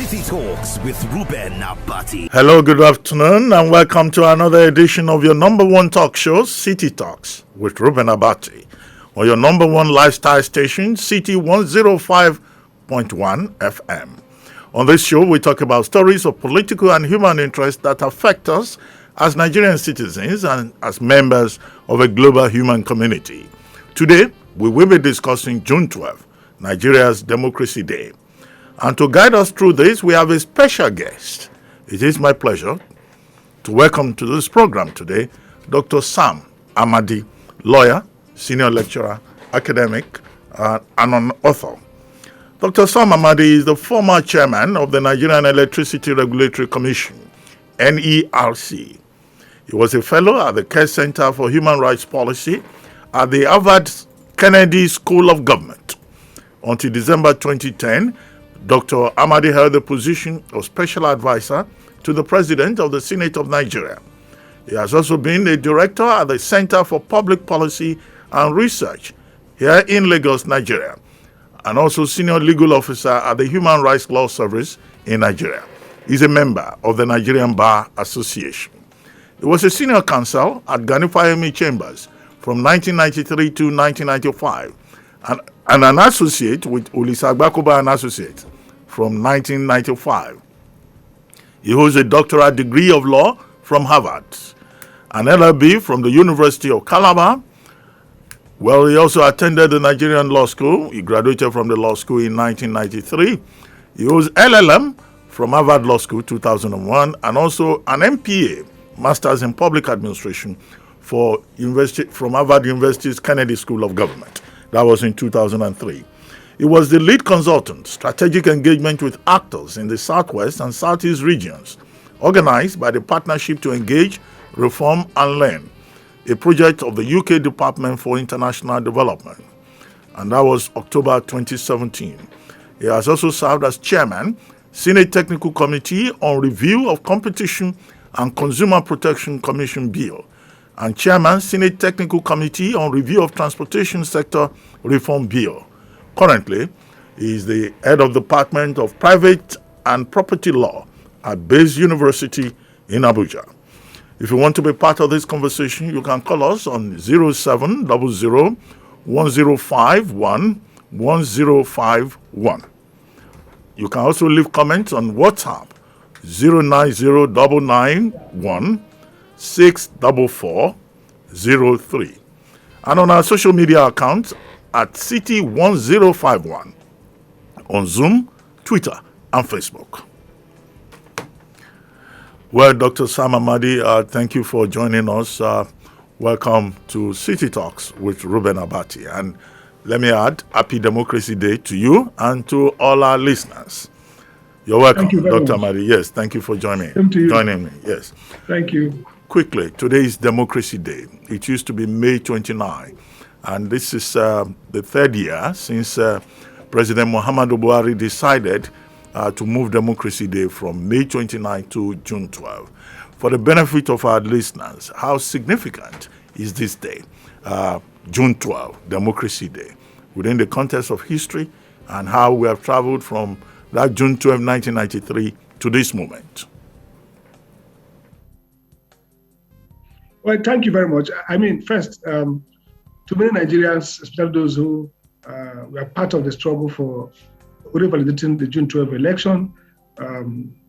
City Talks with Reuben Abati. Hello, good afternoon, and welcome to another edition of your number one talk show, City Talks with Reuben Abati, on your number one lifestyle station, City 105.1 FM. On this show, we talk about stories of political and human interest that affect us as Nigerian citizens and as members of a global human community. Today, we will be discussing June 12th, Nigeria's Democracy Day. And to guide us through this, we have a special guest. It is my pleasure to welcome to this program today Dr. Sam Amadi, lawyer, senior lecturer, academic, and an author. Dr. Sam Amadi is the former chairman of the Nigerian Electricity Regulatory Commission, NERC. He was a fellow at the Care Center for Human Rights Policy at the Harvard Kennedy School of Government. Until December 2010, Dr. Amadi held the position of special advisor to the President of the Senate of Nigeria. He has also been a director at the Center for Public Policy and Research here in Lagos, Nigeria, and also senior legal officer at the Human Rights Law Service in Nigeria. He's a member of the Nigerian Bar Association. He was a senior counsel at Gani Fayemi Chambers from 1993 to 1995, and an associate with Olisa Agbakoba and Associates from 1995. He holds a doctoral degree of law from Harvard, an LLB from the University of Calabar. Well, he also attended the Nigerian Law School. He graduated from the law school in 1993. He holds LLM from Harvard Law School 2001 and also an MPA, Masters in Public Administration, from Harvard University's Kennedy School of Government. That was in 2003. He was the lead consultant, strategic engagement with actors in the Southwest and Southeast regions, organized by the Partnership to Engage, Reform and Learn, a project of the UK Department for International Development. And that was October 2017. He has also served as chairman, Senate Technical Committee on Review of Competition and Consumer Protection Commission Bill, and chairman, Senate Technical Committee on Review of Transportation Sector Reform Bill. Currently, he is the head of the Department of Private and Property Law at Bayes University in Abuja. If you want to be part of this conversation, you can call us on 0700 1051 1051. You can also leave comments on WhatsApp 09099 64403, and on our social media accounts at City1051 on Zoom, Twitter, and Facebook. Well, Dr. Sam Amadi, thank you for joining us. Welcome to City Talks with Reuben Abati. And let me add, Happy Democracy Day to you and to all our listeners. You're welcome, thank you Dr. Amadi. Yes, thank you for joining me. Yes. Thank you. Quickly, today is Democracy Day. It used to be May 29, and this is the third year since President Muhammadu Buhari decided to move Democracy Day from May 29 to June 12. For the benefit of our listeners, how significant is this day, June 12, Democracy Day, within the context of history and how we have traveled from that June 12, 1993 to this moment? Well, thank you very much. I mean, first, to many Nigerians, especially those who were part of the struggle for revalidating the June 12 election,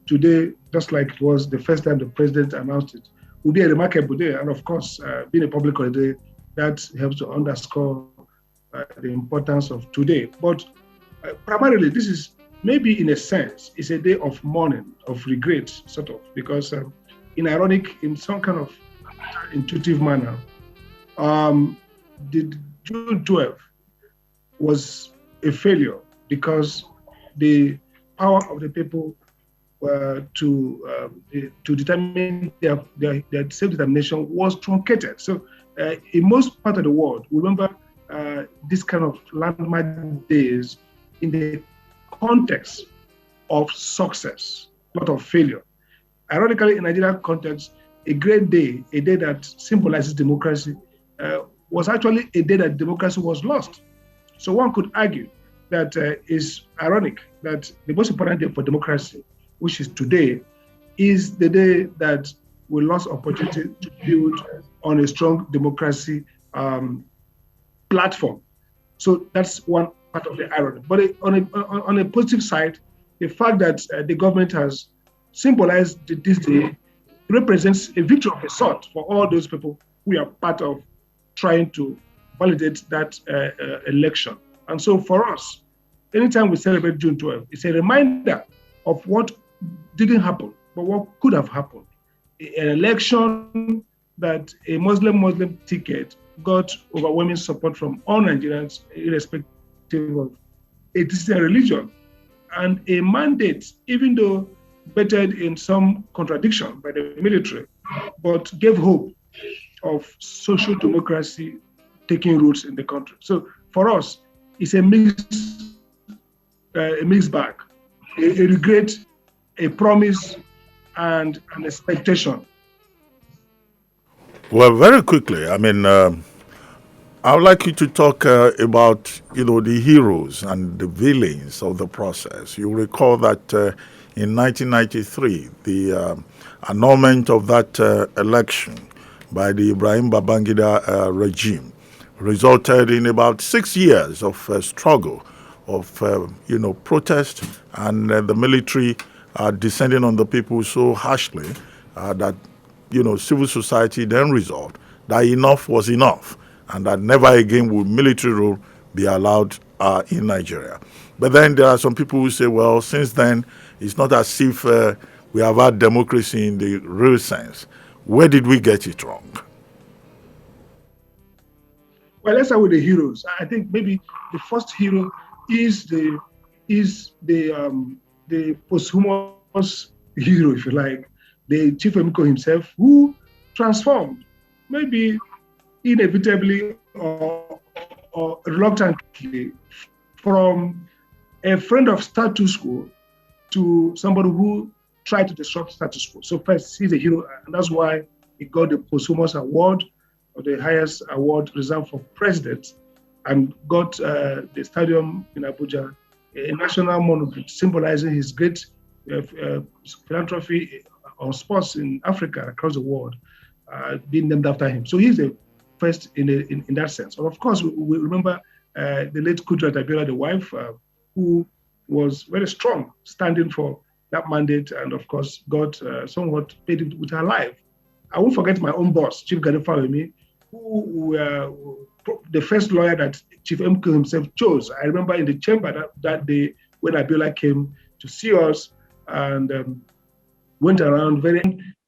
today, just like it was the first time the president announced it, will be a remarkable day. And of course, being a public holiday, that helps to underscore the importance of today. But primarily, this is maybe in a sense, it's a day of mourning, of regret, sort of, because in some kind of intuitive manner, the June 12 was a failure because the power of the people to determine their self-determination was truncated. So in most part of the world, we remember this kind of landmark days in the context of success, not of failure. Ironically, in Nigerian context, a great day, a day that symbolizes democracy, was actually a day that democracy was lost. So one could argue that is ironic that the most important day for democracy, which is today, is the day that we lost opportunity to build on a strong democracy platform. So that's one part of the irony. But on a positive side, the fact that the government has symbolized this day represents a victory of a sort for all those people who are part of trying to validate that election. And so for us, anytime we celebrate June 12th, it's a reminder of what didn't happen, but what could have happened. An election that a Muslim ticket got overwhelming support from all Nigerians, irrespective of ethnicity and religion. And a mandate, even though bettered in some contradiction by the military, but gave hope of social democracy taking roots in the country. So for us, it's a mixed bag, a regret, a promise, and an expectation. Well, very quickly, I mean, I would like you to talk about, the heroes and the villains of the process. You recall that in 1993, the annulment of that election by the Ibrahim Babangida regime resulted in about 6 years of struggle, of protest, and the military descending on the people so harshly that civil society then resolved that enough was enough, and that never again would military rule be allowed in Nigeria. But then there are some people who say, well, since then, it's not as if we have had democracy in the real sense. Where did we get it wrong? Well, let's start with the heroes. I think maybe the first hero is the posthumous hero, if you like, the Chief Emiko himself, who transformed, maybe inevitably or reluctantly, from a friend of status quo to somebody who tried to disrupt status quo. So first, he's a hero, and that's why he got the posthumous award, or the highest award reserved for president, and got the stadium in Abuja, a national monument symbolizing his great philanthropy on sports in Africa, across the world, being named after him. So he's the first in that sense. And of course, we remember the late Kudrat Abiola, the wife, who was very strong, standing for that mandate, and of course, got somewhat paid it with her life. I won't forget my own boss, Chief Gani Fawemi, who the first lawyer that Chief Emiko himself chose. I remember in the chamber that day when Abiola came to see us and went around, very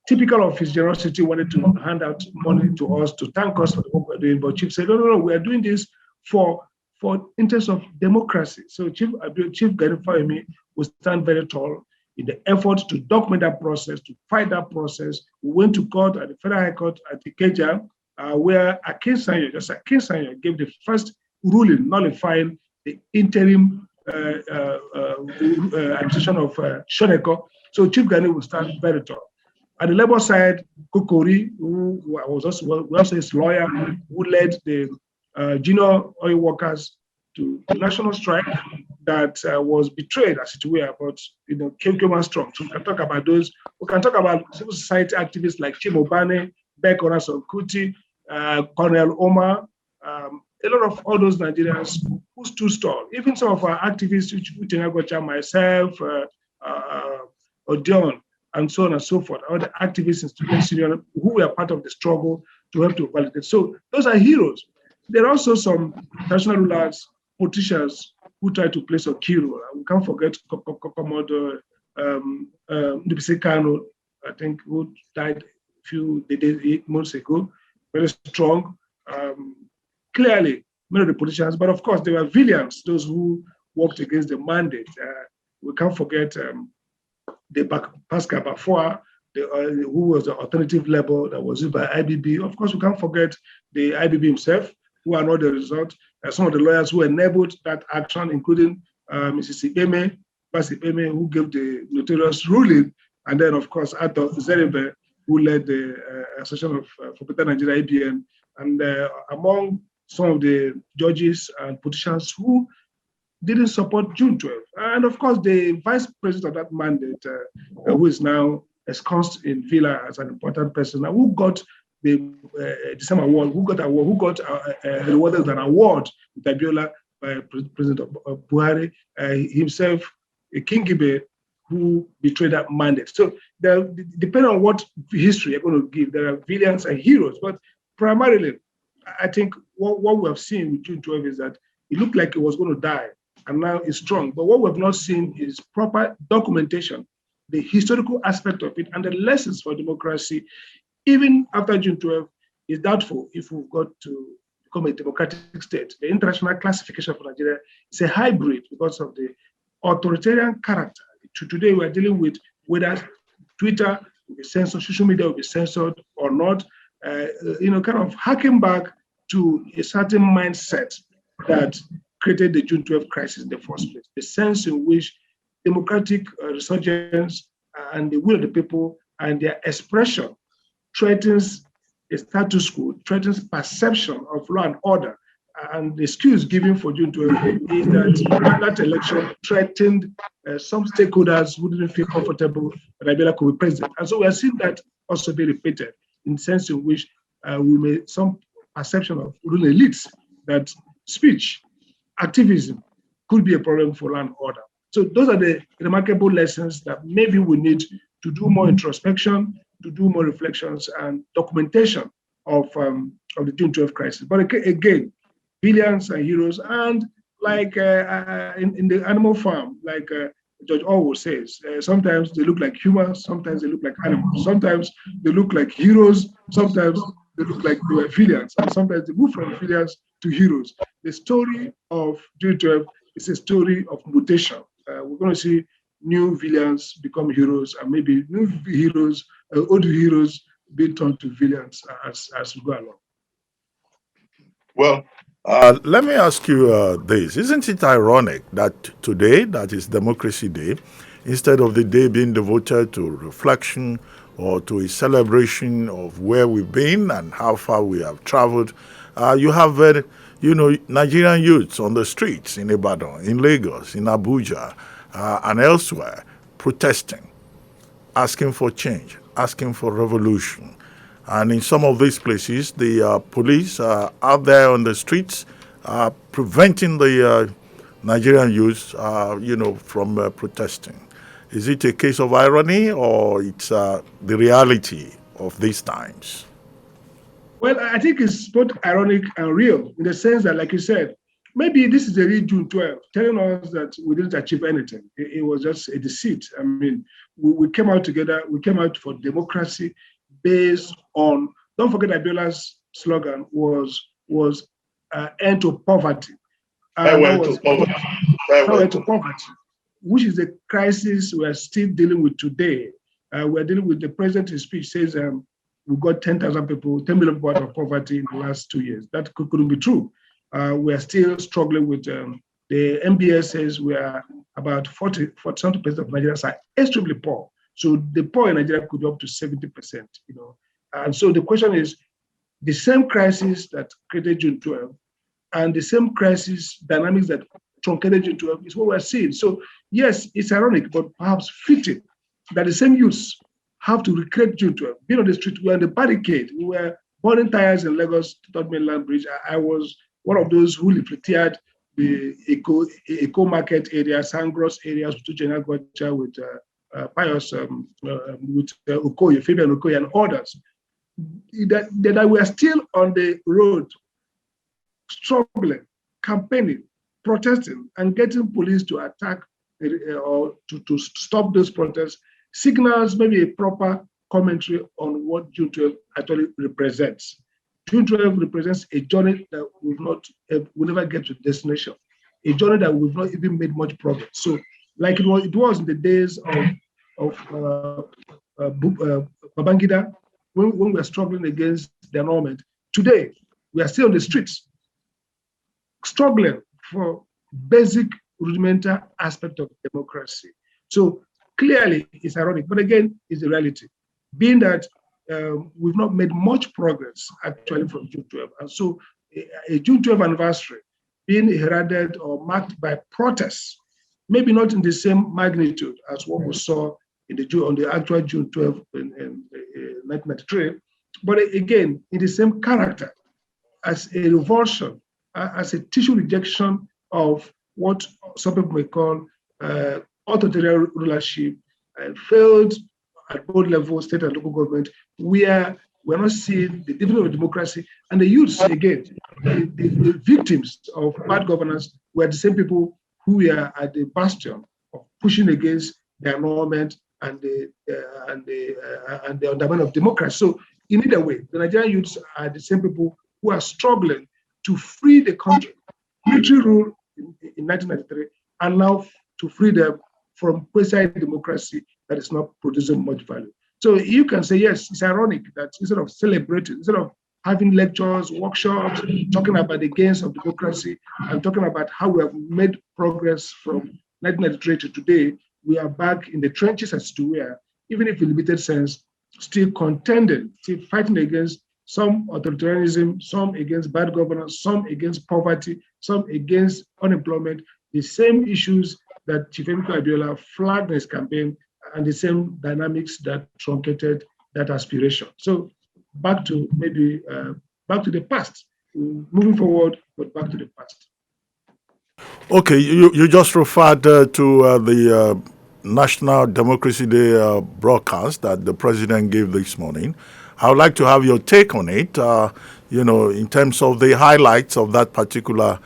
typical of his generosity, wanted to hand out money to us to thank us for the work we're doing. But Chief said, no, we are doing this for interest of democracy. So Chief Gani Fawemi will stand very tall in the effort to document that process, to fight that process. We went to court at the Federal High Court at Ikeja, where Akin Sanyo gave the first ruling nullifying the interim administration of Shoneko. So Chief Gani will stand very tall. At the Labour side, Kokori, who was also his lawyer, who led the junior oil workers to the national strike that was betrayed, as it were, but came on strong. So we can talk about those. We can talk about civil society activists like Chimobane, Beck Orason Kuti, Colonel Omar, a lot of all those Nigerians who stood tall. Even some of our activists, Uchenna myself, Odion, and so on and so forth, all the activists in student union who were part of the struggle to help to validate. So those are heroes. There are also some national rulers, politicians who try to play some key role. We can't forget Komodo Ndubisi Kano, I think, who died a few days, 8 months ago. Very strong. Clearly, many of the politicians, but of course, there were villains, those who worked against the mandate. We can't forget the Pascal Bafwa, who was the alternative label that was used by IBB. Of course, we can't forget the IBB himself, who are not the result. Some of the lawyers who enabled that action, including Mrs. Basi Ipeme, who gave the notorious ruling, and then, of course, Arthur Zerebe, who led the Association for Better Nigeria, ABN, and among some of the judges and politicians who didn't support June 12th. And of course, the vice president of that mandate, who is now ensconced in Villa as an important person, and who got the December award, who got rewarded with an award with Abiola by President Buhari, himself, King Gibe, who betrayed that mandate. So depending on what history you're going to give, there are villains and heroes. But primarily, I think what we have seen with June 12 is that it looked like it was going to die, and now it's strong. But what we have not seen is proper documentation, the historical aspect of it, and the lessons for democracy. Even after June 12, is doubtful if we've got to become a democratic state. The international classification for Nigeria is a hybrid because of the authoritarian character. Today, we're dealing with whether Twitter will be censored, social media will be censored or not, kind of harking back to a certain mindset that created the June 12 crisis in the first place. The sense in which democratic resurgence and the will of the people and their expression threatens a status quo, threatens perception of law and order. And the excuse given for June 12 is that that election threatened some stakeholders who didn't feel comfortable that Abiola could be president. And so we are seeing that also be repeated in the sense in which we made some perception of ruling elites that speech, activism could be a problem for law and order. So those are the remarkable lessons that maybe we need to do more introspection, to do more reflections and documentation of the June 12 crisis. But again, villains and heroes, and like in the animal farm, like George Orwell says, sometimes they look like humans, sometimes they look like animals, sometimes they look like heroes, sometimes they look like they were villains, and sometimes they move from villains to heroes. The story of June 12 is a story of mutation. We're going to see new villains become heroes, and maybe new heroes, old heroes be turned to villains as we go along. Well, let me ask you this. Isn't it ironic that today, that is Democracy Day, instead of the day being devoted to reflection or to a celebration of where we've been and how far we have traveled, you have, Nigerian youths on the streets in Ibadan, in Lagos, in Abuja, and elsewhere, protesting, asking for change, asking for revolution. And in some of these places, the police are out there on the streets, preventing the Nigerian youth, from protesting. Is it a case of irony, or it's the reality of these times? Well, I think it's both ironic and real in the sense that, like you said, maybe this is a real June 12, telling us that we didn't achieve anything. It was just a deceit. I mean, we came out together, we came out for democracy based on, don't forget Abiola's slogan was end to poverty. End to poverty, which is a crisis we are still dealing with today. We are dealing with the president's speech says we got 10,000 people, 10 million people out of poverty in the last 2 years. That couldn't be true. We are still struggling with the MBS says we are about 40% of Nigerians are extremely poor. So the poor in Nigeria could be up to 70%, And so the question is, the same crisis that created June 12 and the same crisis dynamics that truncated June 12 is what we're seeing. So yes, it's ironic, but perhaps fitting that the same youths have to recreate June 12. Being on the street, we're on the barricade. We were burning tires in Lagos to Third Mainland Bridge. I was one of those who reflected the Eco Market area, Sangros areas, with General Gocha, with Pius, with Okoye, Fabian Okoye, and others. That we are still on the road, struggling, campaigning, protesting, and getting police to attack or to stop those protests signals maybe a proper commentary on what June 12 actually represents. June 12 represents a journey that will never get to destination, a journey that we've not even made much progress. So, like it was in the days of Babangida, when we were struggling against the annulment. Today, we are still on the streets, struggling for basic rudimentary aspect of democracy. So clearly, it's ironic, but again, it's the reality. Being that we've not made much progress actually from June 12. And so a June 12 anniversary being heralded or marked by protests, maybe not in the same magnitude as what we saw on the actual June 12 in 1993, but again, in the same character, as a revulsion, as a tissue rejection of what some people may call authoritarian rulership, failed at both levels, state and local government, where we're not seeing the development of democracy. And the youths, again, the victims of bad governance were the same people who were at the bastion of pushing against the annulment and the undermining of democracy. So in either way, the Nigerian youths are the same people who are struggling to free the country, military rule in 1993, and now to free them from quasi-democracy that is not producing much value. So you can say, yes, it's ironic that instead of celebrating, instead of having lectures, workshops, talking about the gains of democracy, and talking about how we have made progress from 1993 to today, we are back in the trenches as to where, even if in limited sense, still contending, still fighting against some authoritarianism, some against bad governance, some against poverty, some against unemployment, the same issues that Chief Emeka Abiola flagged in his campaign, and the same dynamics that truncated that aspiration. So back to the past, moving forward, but back to the past. Okay, you just referred to the National Democracy Day broadcast that the president gave this morning. I would like to have your take on it, in terms of the highlights of that particular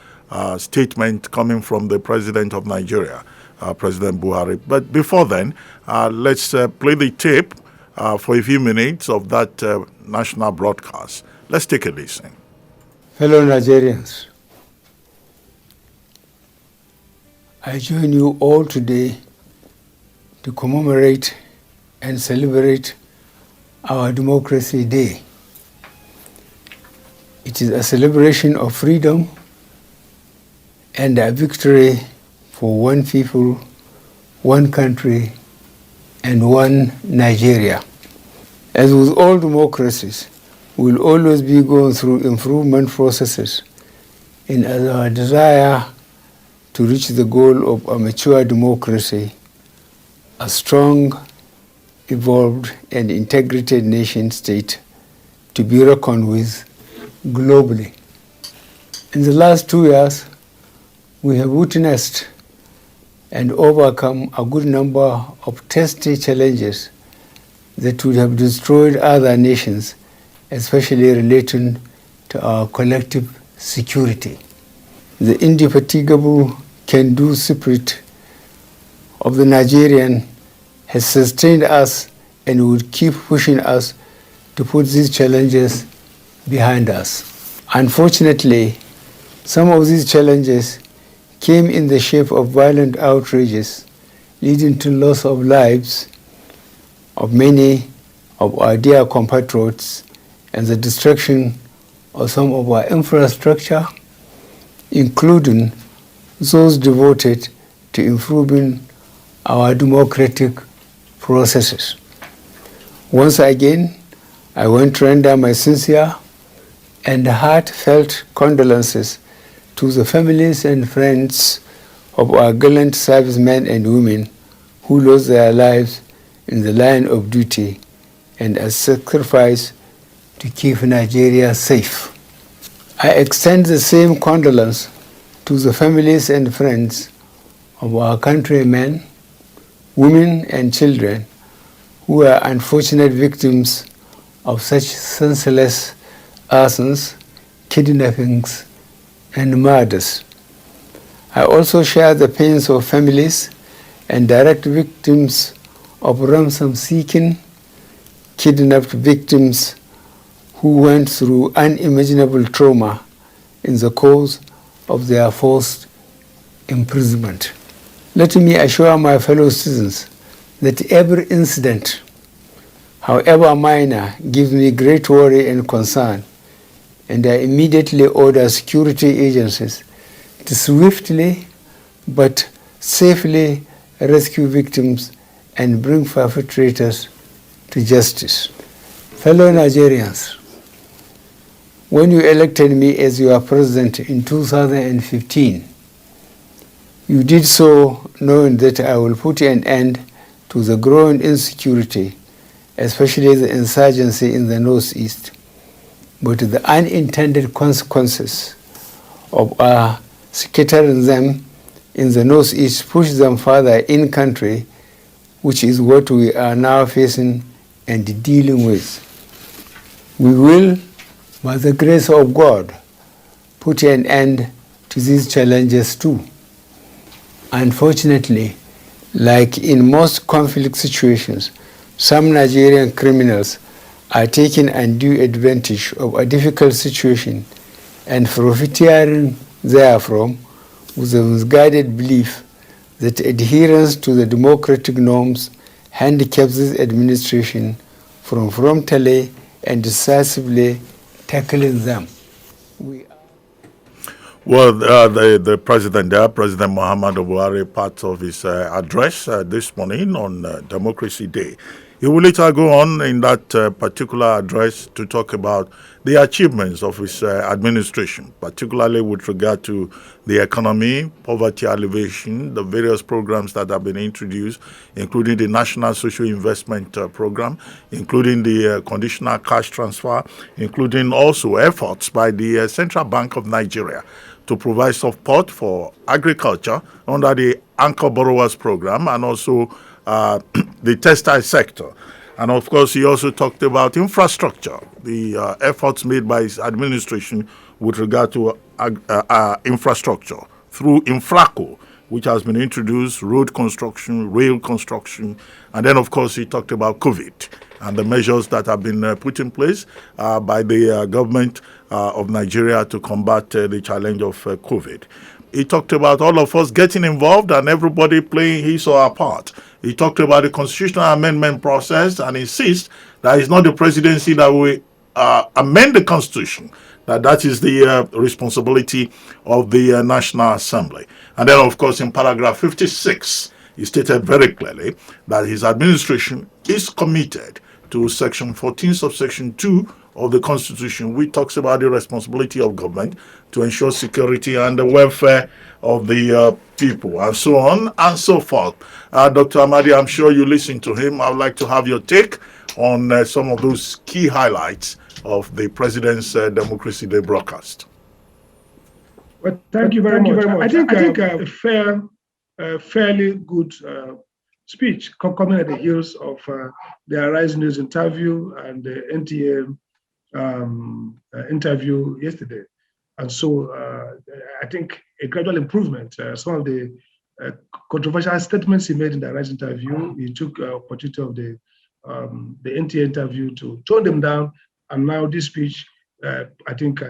statement coming from the president of Nigeria, President Buhari. But before then, let's play the tape for a few minutes of that national broadcast. Let's take a listen. Fellow Nigerians, I join you all today to commemorate and celebrate our Democracy Day. It is a celebration of freedom and a victory for one people, one country, and one Nigeria. As with all democracies, we will always be going through improvement processes in our desire to reach the goal of a mature democracy, a strong, evolved, and integrated nation state to be reckoned with globally. In the last 2 years, we have witnessed and overcome a good number of testy challenges that would have destroyed other nations, especially relating to our collective security. The indefatigable can-do spirit of the Nigerian has sustained us and would keep pushing us to put these challenges behind us. Unfortunately, some of these challenges came in the shape of violent outrages, leading to loss of lives of many of our dear compatriots and the destruction of some of our infrastructure, including those devoted to improving our democratic processes. Once again, I want to render my sincere and heartfelt condolences to the families and friends of our gallant servicemen and women who lost their lives in the line of duty and as sacrifice to keep Nigeria safe. I extend the same condolence to the families and friends of our countrymen, women and children who are unfortunate victims of such senseless arsons, kidnappings, and murders. I also share the pains of families and direct victims of ransom seeking, kidnapped victims who went through unimaginable trauma in the course of their forced imprisonment. Let me assure my fellow citizens that every incident, however minor, gives me great worry and concern, and I immediately order security agencies to swiftly but safely rescue victims and bring perpetrators to justice. Fellow Nigerians, When you elected me as your president in 2015, you did so knowing that I will put an end to the growing insecurity, especially the insurgency in the Northeast. But the unintended consequences of scattering them in the Northeast push them further in country, which is what we are now facing and dealing with. We will, by the grace of God, put an end to these challenges too. Unfortunately, like in most conflict situations, some Nigerian criminals are taking undue advantage of a difficult situation and profiteering therefrom with the misguided belief that adherence to the democratic norms handicaps this administration from promptly and decisively tackling them. Well, the president there, President Muhammadu Buhari, part of his address this morning on Democracy Day. He will later go on in that particular address to talk about the achievements of his administration, particularly with regard to the economy, poverty alleviation, the various programs that have been introduced, including the National Social Investment Program, including the conditional cash transfer, including also efforts by the Central Bank of Nigeria to provide support for agriculture under the Anchor Borrowers Program and also the textile sector. And of course, he also talked about infrastructure, the efforts made by his administration with regard to infrastructure through Infraco, which has been introduced, road construction, rail construction. And then, of course, he talked about COVID and the measures that have been put in place by the government of Nigeria to combat the challenge of COVID. He talked about all of us getting involved and everybody playing his or her part. He talked about the constitutional amendment process and insists that it's not the presidency that will amend the constitution, that is the responsibility of the National Assembly. And then, of course, in paragraph 56, he stated very clearly that his administration is committed to section 14, subsection 2 of the Constitution, which talks about the responsibility of government to ensure security and the welfare of the people, and so on and so forth. Dr. Amadi, I'm sure you listen to him. I would like to have your take on some of those key highlights of the President's Democracy Day broadcast. Well, thank you very much. I think a fairly good speech coming at the heels of the Arise News interview and the NTA interview yesterday. And so I think a gradual improvement. Some of the controversial statements he made in the Arise interview, he took opportunity of the NTA interview to tone them down. And now this speech, I think,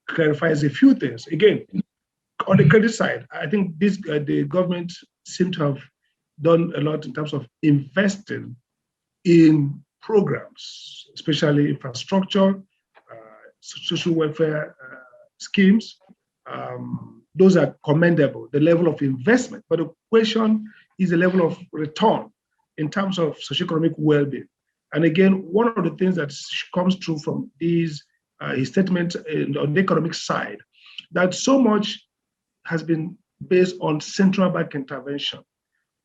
clarifies a few things. Again, on the credit side, I think the government seemed to have done a lot in terms of investing in programs, especially infrastructure, social welfare schemes. Those are commendable, the level of investment. But the question is the level of return in terms of socioeconomic well-being. And again, one of the things that comes through from his statement on the economic side, that so much has been based on central bank intervention.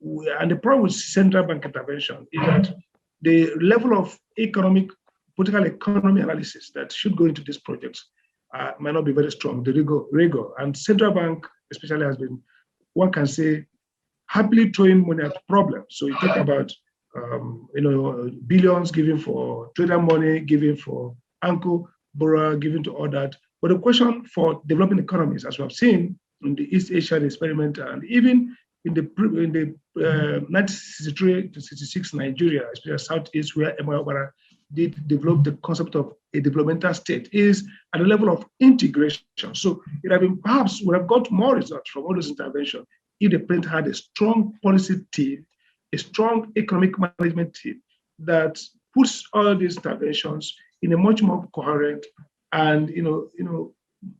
And the problem with central bank intervention is that the level of political economy analysis that should go into these projects might not be very strong, the rigor. And central bank especially has been, one can say, happily throwing money at problems. So you talk about billions given for trader money, given for Anchor borrower, given to all that. But the question for developing economies, as we have seen in the East Asian experiment and even in the 1963 to 66 Nigeria, especially Southeast, where Emma did develop the concept of a developmental state, is at the level of integration. So it have been perhaps would have got more results from all those interventions if the president had a strong policy team, a strong economic management team that puts all these interventions in a much more coherent and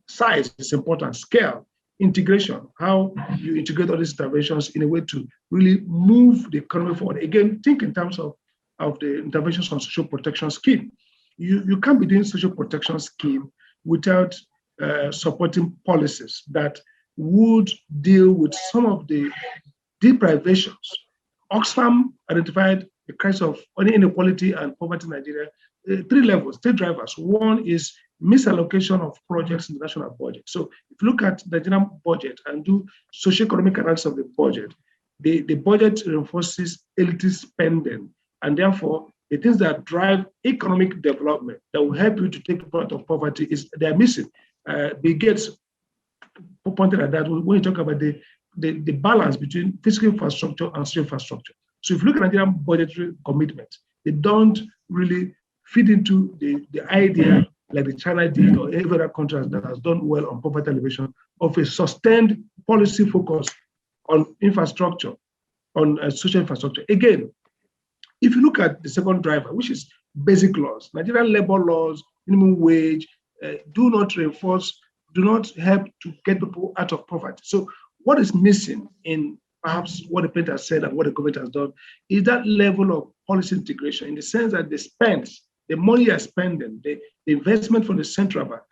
size is important, scale, integration, how you integrate all these interventions in a way to really move the economy forward. Again, think in terms of the interventions on social protection scheme. You can't be doing social protection scheme without supporting policies that would deal with some of the deprivations. Oxfam identified the crisis of inequality and poverty in Nigeria, three levels, three drivers. One is misallocation of projects in the national budget. So if you look at the Nigerian budget and do socio-economic analysis of the budget reinforces elitist spending, and therefore the things that drive economic development that will help you to take people out of poverty they're missing. Bill Gates pointed at that when you talk about the balance between physical infrastructure and social infrastructure. So if you look at Nigerian budgetary commitments, they don't really fit into the idea like the China did or every other country that has done well on poverty alleviation of a sustained policy focus on infrastructure, on social infrastructure. Again, if you look at the second driver, which is basic laws, Nigerian labor laws, minimum wage, do not help to get people out of poverty. So what is missing in perhaps what the president has said and what the government has done is that level of policy integration in the sense that the money you're spending, the investment from the central bank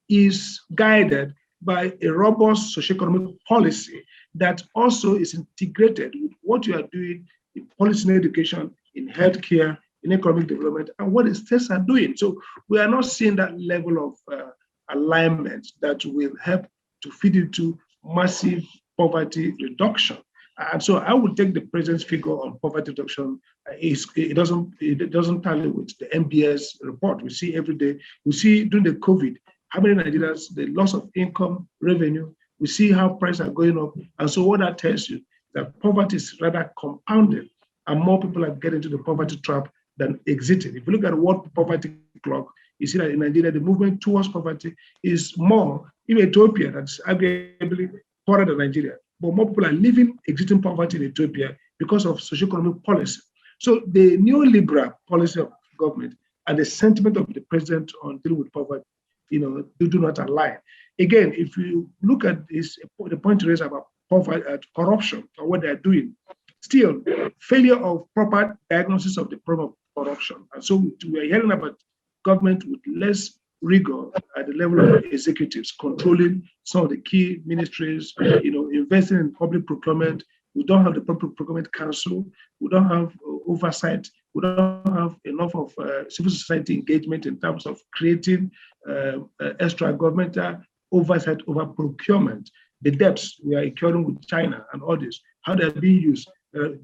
is guided by a robust socioeconomic policy that also is integrated with what you are doing in policy and education, in healthcare, in economic development, and what the states are doing. So we are not seeing that level of alignment that will help to feed into massive poverty reduction. And so I would take the president's figure on poverty reduction. It doesn't tally with the MBS report we see every day. We see during the COVID, how many Nigerians, the loss of income, revenue, we see how prices are going up. And so what that tells you, that poverty is rather compounded and more people are getting into the poverty trap than exiting. If you look at what poverty clock, you see that in Nigeria, the movement towards poverty is more in Ethiopia, that's arguably poorer than Nigeria. But more people are living, exiting poverty in Ethiopia because of socioeconomic policy. So the neoliberal policy of government and the sentiment of the president on dealing with poverty, do not align. Again, if you look at this, the point raised about poverty, corruption, or what they're doing, still failure of proper diagnosis of the problem of corruption. And so we are hearing about government with less rigor at the level of executives, controlling some of the key ministries, investing in public procurement. We don't have the public procurement council. We don't have oversight. We don't have enough of civil society engagement in terms of creating extra governmental oversight over procurement. The debts we are incurring with China and others, how they're being used,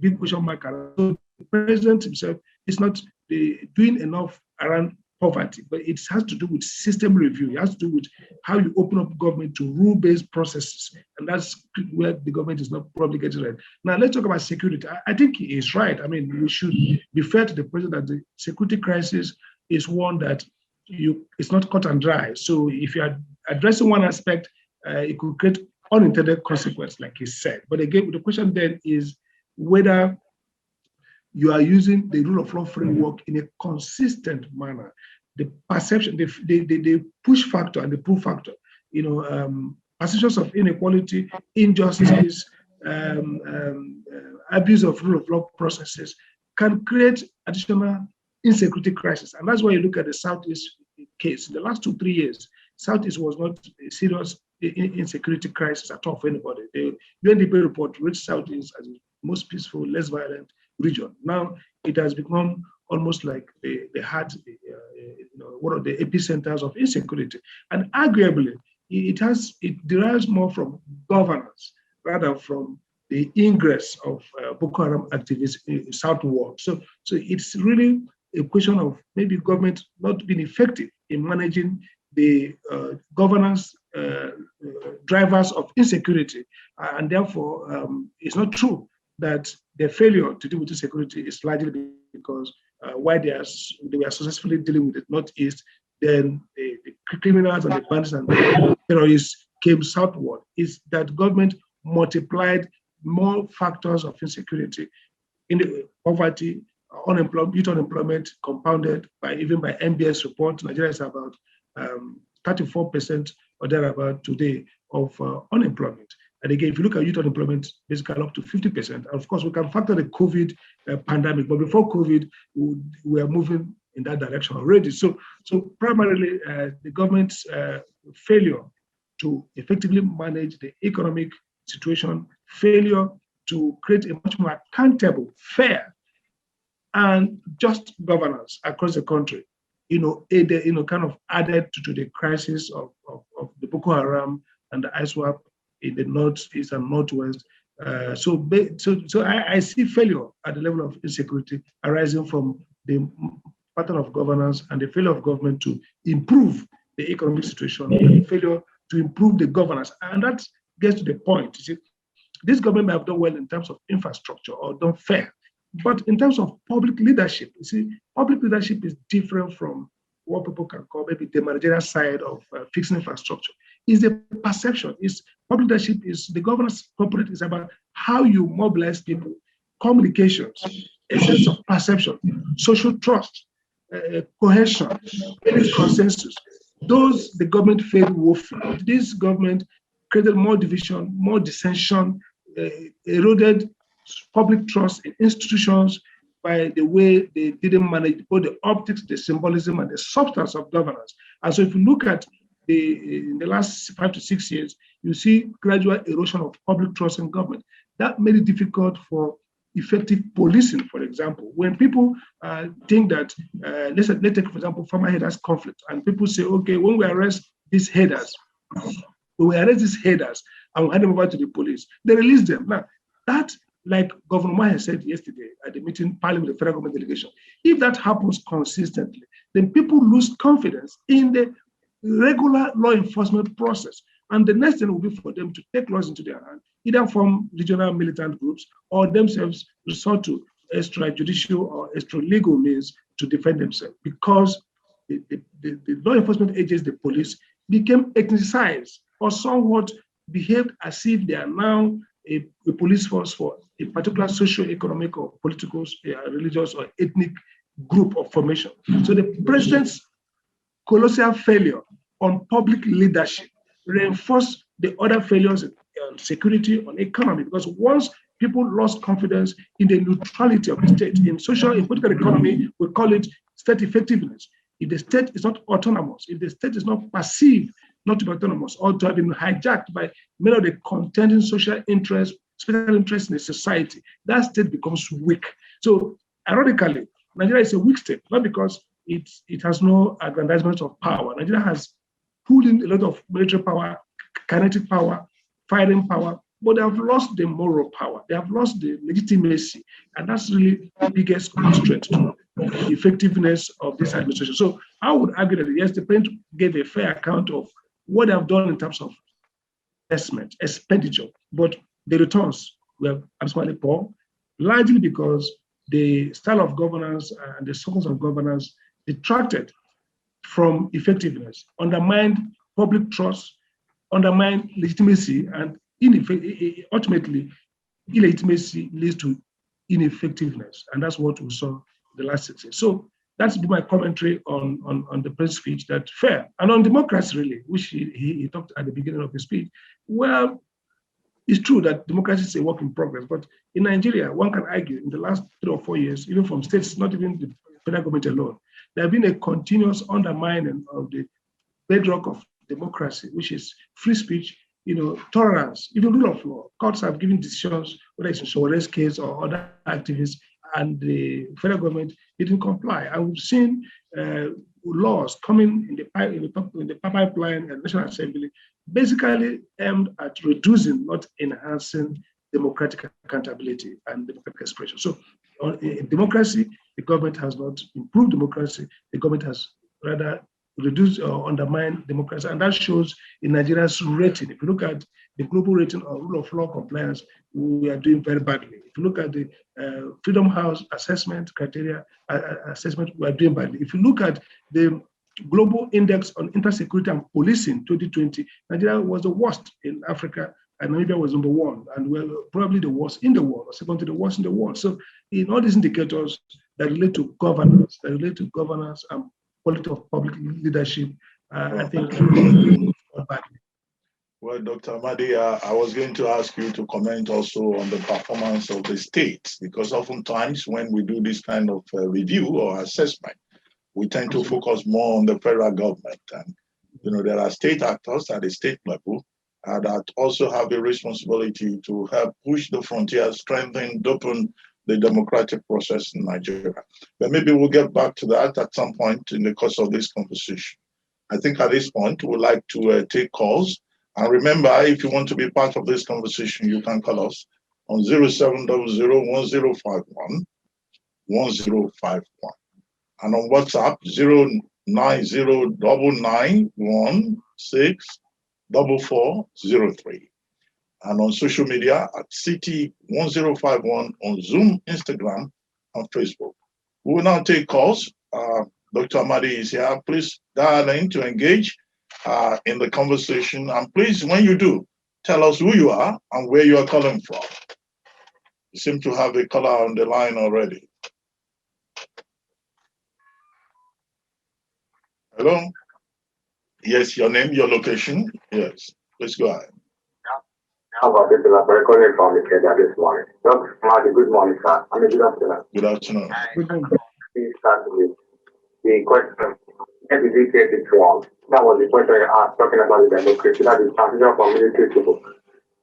big question mark. So the president himself is not doing enough around poverty, but it has to do with system review. It has to do with how you open up government to rule-based processes. And that's where the government is not probably getting right. Now, let's talk about security. I think he is right. I mean, we should be fair to the president that the security crisis is one that it's not cut and dry. So if you are addressing one aspect, it could create unintended consequences, like he said. But again, the question then is whether you are using the rule of law framework in a consistent manner. The perception, the push factor and the pull factor, perceptions of inequality, injustice, abuse of rule of law processes can create additional insecurity crisis. And that's why you look at the Southeast case. In the last 2-3 years, Southeast was not a serious insecurity crisis at all for anybody. The UNDP report rates Southeast as the most peaceful, less violent region. Now it has become almost like the heart, one of the epicenters of insecurity. And arguably, it derives more from governance rather from the ingress of Boko Haram activists southward. So it's really a question of maybe government not being effective in managing the governance drivers of insecurity. And therefore, it's not true that the failure to deal with insecurity is largely because while they were successfully dealing with the Northeast, then the criminals and the bandits and the terrorists came southward. Is that government multiplied more factors of insecurity in the poverty, unemployment, youth unemployment, compounded by MBS report. Nigeria is about 34% or thereabout today of unemployment. And again, if you look at youth unemployment, basically up to 50%. And of course, we can factor the COVID pandemic. But before COVID, we were moving in that direction already. So primarily, the government's failure to effectively manage the economic situation, failure to create a much more accountable, fair, and just governance across the country, kind of added to the crisis of the Boko Haram and the ISWAP in the northeast and northwest. So I see failure at the level of insecurity arising from the pattern of governance and the failure of government to improve the economic situation, and the failure to improve the governance. And that gets to the point. You see, this government may have done well in terms of infrastructure or done fair, but in terms of public leadership, you see, public leadership is different from what people can call maybe the managerial side of fixing infrastructure. Is the perception, is public leadership, is the governance component is about how you mobilize people, communications, a sense of perception, social trust, cohesion, consensus. Those the government failed woefully. This government created more division, more dissension, eroded public trust in institutions by the way they didn't manage both the optics, the symbolism, and the substance of governance. And so if you look at in the last 5 to 6 years, you see gradual erosion of public trust in government. That made it difficult for effective policing, for example. When people think that, let's take, for example, farmer headers conflict, and people say, okay, when we arrest these headers, and we hand them over to the police, they release them. Now, that, like Governor Maher said yesterday at the meeting, Parliament, the federal government delegation, if that happens consistently, then people lose confidence in the regular law enforcement process. And the next thing will be for them to take laws into their hands, either from regional militant groups or themselves resort to extrajudicial or extra-legal means to defend themselves, because the law enforcement agents, the police, became ethnicized or somewhat behaved as if they are now a police force for a particular socio-economic or political, religious or ethnic group of formation. So the president's colossal failure on public leadership reinforced the other failures on security, on economy, because once people lost confidence in the neutrality of the state, in social and political economy, we call it state effectiveness. If the state is not autonomous, if the state is not perceived not to be autonomous or to have been hijacked by many of the contending social interests, special interests in the society, that state becomes weak. So ironically, Nigeria is a weak state, not because it has no aggrandizement of power. Nigeria has pulled in a lot of military power, kinetic power, firing power, but they have lost the moral power. They have lost the legitimacy. And that's really the biggest constraint to the effectiveness of this administration. So I would argue that, yes, the president gave a fair account of what they have done in terms of investment, expenditure, but the returns were absolutely poor, largely because the style of governance and the circles of governance detracted from effectiveness, undermined public trust, undermined legitimacy, and ultimately, illegitimacy leads to ineffectiveness. And that's what we saw the last 6 years. So that's my commentary on the press speech, that fair. And on democracy, really, which he talked at the beginning of his speech. Well, it's true that democracy is a work in progress, but in Nigeria, one can argue in the last 3 or 4 years, even from states, not even the federal government alone, there have been a continuous undermining of the bedrock of democracy, which is free speech, tolerance, even rule of law. Courts have given decisions, whether it's in Soware's case or other activists, and the federal government didn't comply. And we've seen laws coming in the pipeline and National Assembly, basically aimed at reducing, not enhancing, democratic accountability and democratic expression. So in democracy, the government has not improved democracy. The government has rather reduced or undermined democracy. And that shows in Nigeria's rating. If you look at the global rating on rule of law compliance, we are doing very badly. If you look at the Freedom House assessment criteria assessment, we are doing badly. If you look at the global index on intersecurity and policing 2020, Nigeria was the worst in Africa, and Namibia was number 1, and we're probably the worst in the world, or second to the worst in the world. So in all these indicators that relate to governance, and quality of public leadership, I think badly. Well, Dr. Amadi, I was going to ask you to comment also on the performance of the state, because oftentimes when we do this kind of review or assessment, we tend to focus more on the federal government. And, there are state actors at the state level that also have a responsibility to help push the frontier, strengthen, deepen the democratic process in Nigeria. But maybe we'll get back to that at some point in the course of this conversation. I think at this point, we'd like to take calls. And remember, if you want to be part of this conversation, you can call us on 0700-1051-1051 and on WhatsApp 09099164403 and on social media at City1051 on Zoom, Instagram, and Facebook. We will now take calls. Dr. Amadi is here. Please dial in to engage in the conversation. And please, when you do, tell us who you are and where you are calling from. You seem to have a caller on the line already. Hello? Yes, your name, your location. Yes, please go ahead. How about this? I'm calling from the Kenya this morning. Dr. Amadi, good morning, sir. Good afternoon. Good afternoon. Please start with the question. Every day it wrong. That was the question I asked, talking about the democracy. That is transition from military to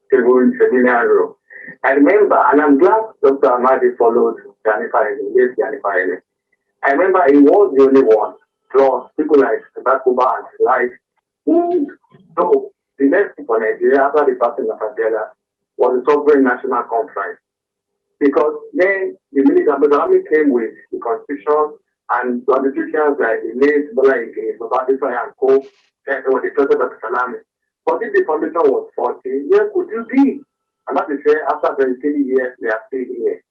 civilian rule. I remember, and I'm glad Dr. Amadi followed Jennifer. I remember he was the only one, plus people like Takuba and Life, who so the next thing for Nigeria after the passing of Adela was the sovereign national conference. Because then the military army came with the constitution and politicians like the late Bola Ige, Babadi and Co. When they started Dr. Salami. But if the foundation was 40, where could you be? And that is why after 23 years, they are still here.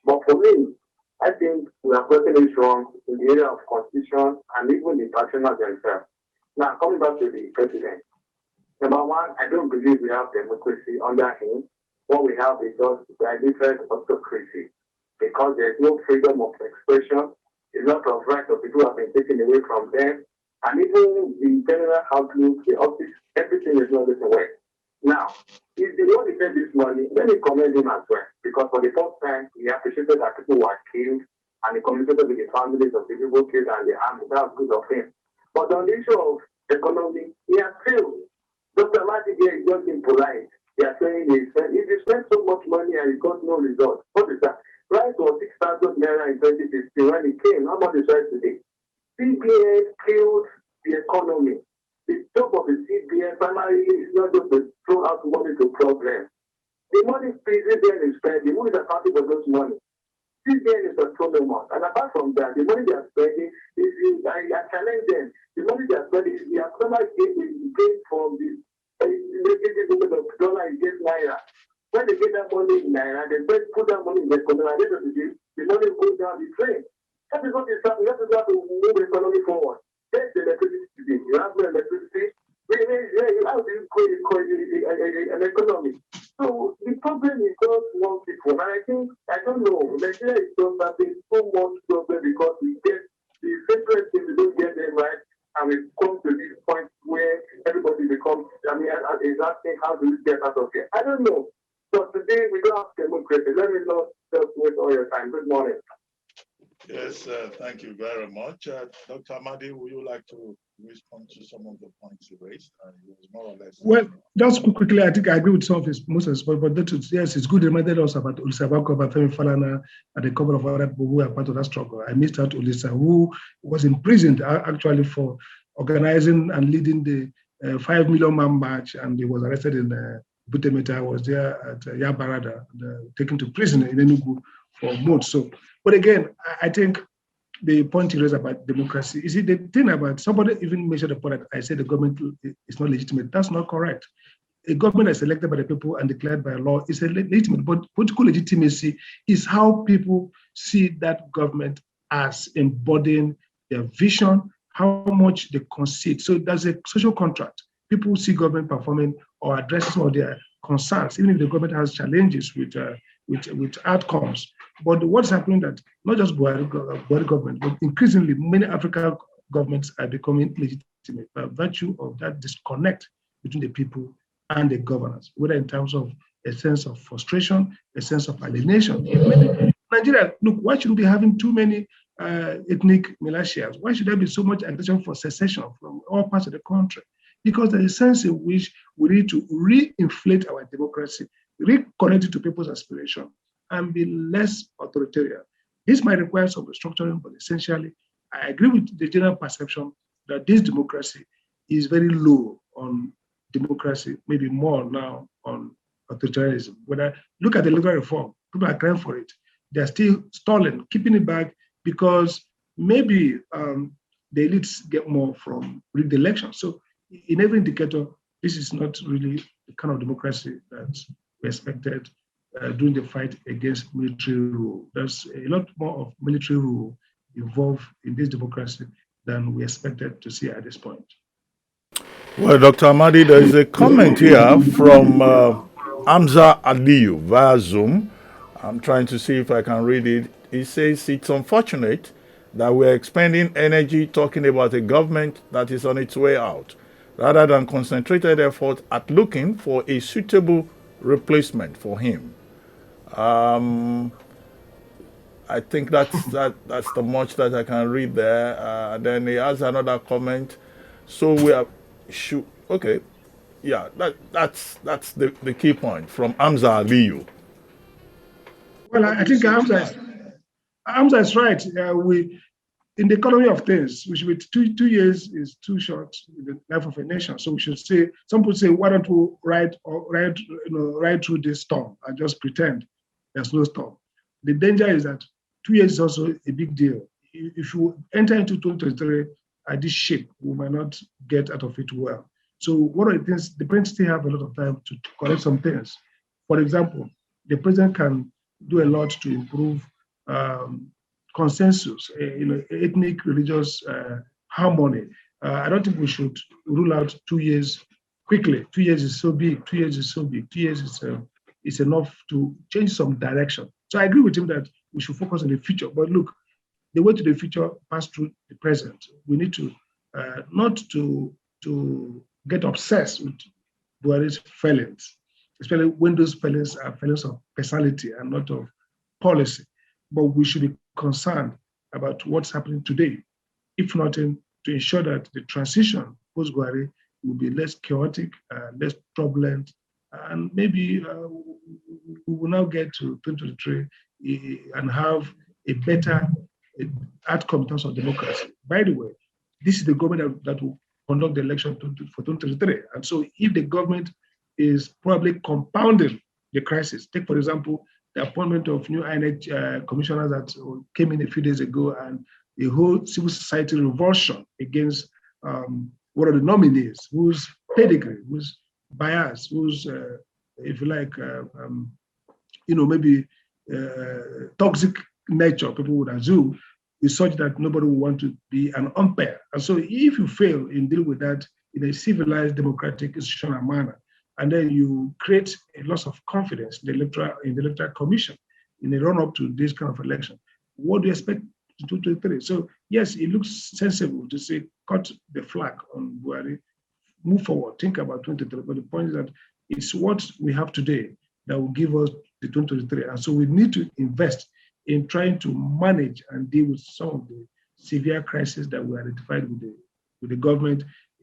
But for me, I think we are getting it wrong in the area of constitution and even the practitioners themselves. Now, coming back to the president. Number one, I don't believe we have democracy under him. What we have is just different autocracy because there's no freedom of expression. A lot of rights of people have been taken away from them. And even the general outlook, the office, everything is not the way. Now, if the one who said this morning, let me commend him as well. Because for the first time, he appreciated that people were killed and he communicated with the families of the people killed and the army. That's good of him. But on the issue of economy, he has failed. Dr. Amadi is just impolite. They are saying if you spend so much money and you got no result, what is that? Rice was 6,000 naira in 2015 when it came. How much is rice today? CBN killed the economy. The job of the CBN primarily is not just to throw out money to problems. The money CBN is spending, who is accounting for those money? CBN is autonomous. And apart from that, the money they are spending, I challenge them. The money they are spending, the autonomous gain from the dollar against naira. When they get that money in naira, they put that money in the economy. At the end of the day, the money goes down the drain. That is what is happening. That is how to move the economy forward. There's the electricity today. You have no electricity. How do you create an economy? So the problem is just one people. And I don't know, Nigeria is just having so much problem because we get the simplest things, we don't get them right. And we come to this point where everybody becomes, is asking, how do we get out of here? I don't know. So today we don't have democracy. Let me not just waste all your time. Good morning. Yes, thank you very much. Dr. Amadi, would you like to respond to some of the points you raised? It was more or less. Well, just quickly, I think I agree with some of his most of his points, but yes, it's good. Reminded us about Ulisa Bako, about Femi Falana, and a couple of other people who are part of that struggle. I missed out Ulisa, who was imprisoned actually for organizing and leading the 5 million man march, and he was arrested in Butemeta. Was there at Yabarada, taken to prison in Enugu for months. So, but again, I think the point you raised about democracy, is it the thing about somebody even mentioned the point that I said the government is not legitimate. That's not correct. A government that's elected by the people and declared by law is legitimate, but political legitimacy is how people see that government as embodying their vision, how much they concede. So there's a social contract. People see government performing or addressing all their concerns, even if the government has challenges with outcomes. But what's happening that not just Buhari government, but increasingly many African governments are becoming legitimate by virtue of that disconnect between the people and the governance, whether in terms of a sense of frustration, a sense of alienation. Nigeria, look, why should we be having too many ethnic militias? Why should there be so much agitation for secession from all parts of the country? Because there is a sense in which we need to re-inflate our democracy, reconnect it to people's aspiration, and be less authoritarian. This might require some restructuring, but essentially, I agree with the general perception that this democracy is very low on democracy, maybe more now on authoritarianism. When I look at the legal reform, people are crying for it. They're still stalling, keeping it back because maybe the elites get more from rigged elections. So in every indicator, this is not really the kind of democracy that we expected during the fight against military rule. There's a lot more of military rule involved in this democracy than we expected to see at this point. Well, Dr. Amadi, there is a comment here from Hamza Aliyu via Zoom. I'm trying to see if I can read it. He says it's unfortunate that we're expending energy talking about a government that is on its way out, rather than concentrated effort at looking for a suitable replacement for him. I think that's the much that I can read there. Then he has another comment. So we are okay. Yeah, that's the key point from Hamza Aliyu. Well, I think Hamza is right. We, in the economy of things, we should be 2 years is too short in the life of a nation. So we should say, some people say, why don't we ride through this storm and just pretend there's no storm? The danger is that 2 years is also a big deal. If you enter into 2023 at this shape, we might not get out of it well. So one of the things, the president still have a lot of time to correct some things. For example, the president can do a lot to improve consensus, ethnic, religious harmony. I don't think we should rule out 2 years quickly. 2 years is so big. 2 years is so big. 2 years is enough to change some direction. So I agree with him that we should focus on the future. But look, the way to the future pass through the present. We need to not to get obsessed with Buhari's failings, especially when those failings are failings of personality and not of policy. But we should be concerned about what's happening today, if nothing, to ensure that the transition post-Buhari will be less chaotic, less turbulent, and maybe we will now get to 2023 and have a better outcome in terms of democracy. By the way, this is the government that will conduct the election for 2023. And so if the government is probably compounding the crisis, take, for example, the appointment of new INEC commissioners that came in a few days ago and the whole civil society revulsion against one of the nominees, whose pedigree, whose bias, whose, if you like, maybe toxic nature, people would assume, is such that nobody would want to be an umpire. And so if you fail in dealing with that in a civilized, democratic, institutional manner, and then you create a loss of confidence in the electoral commission in the run-up to this kind of election, what do you expect in 2023? So yes, it looks sensible to say, cut the flag on Buhari, move forward, think about 2023. But the point is that it's what we have today that will give us the 2023. And so we need to invest in trying to manage and deal with some of the severe crises that we identified with the government,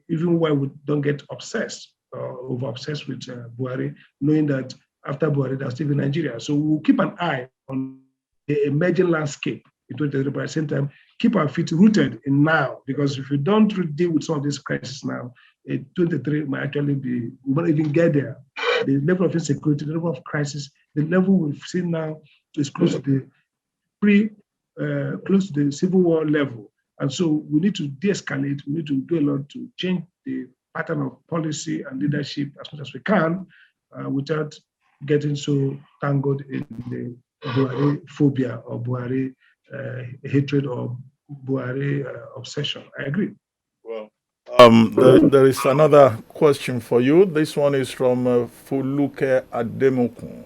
even while we don't get obsessed or over-obsessed with Buhari, knowing that after Buhari, there's still in Nigeria. So we'll keep an eye on the emerging landscape in 2023, but at the same time, keep our feet rooted in now, because if we don't deal with some of these crises now, 2023 might actually be, we won't even get there. The level of insecurity, the level of crisis, the level we've seen now is close to the close to the civil war level. And so we need to de-escalate, we need to do a lot to change the pattern of policy and leadership as much as we can without getting so tangled in the Buhari phobia or Buhari hatred or Buhari obsession. I agree. Well, there is another question for you. This one is from Fuluke Ademokun.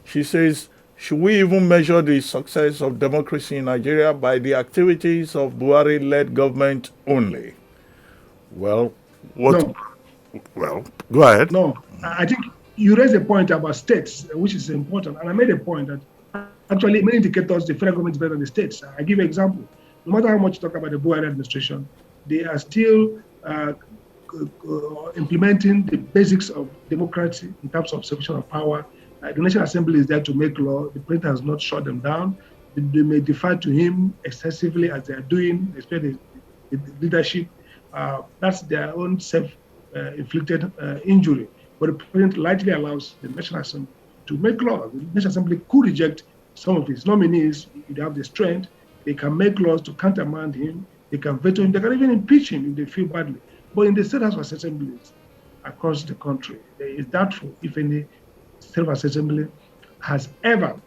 She says, should we even measure the success of democracy in Nigeria by the activities of Buhari-led government only? Well, what? No. Well, go ahead. No, I think you raised a point about states, which is important. And I made a point that actually many indicators, the federal government is better than the states. I give you an example. no matter how much you talk about the Buhari administration, they are still implementing the basics of democracy in terms of separation of power. The National Assembly is there to make law. The president has not shut them down. They may defer to him excessively as they are doing, especially the leadership. That's their own self-inflicted injury. But the president largely allows the National Assembly to make laws. The National Assembly could reject some of his nominees if they have the strength. They can make laws to countermand him. They can veto him. They can even impeach him if they feel badly. But in the state house of assemblies across the country, it is doubtful if any state house assembly has ever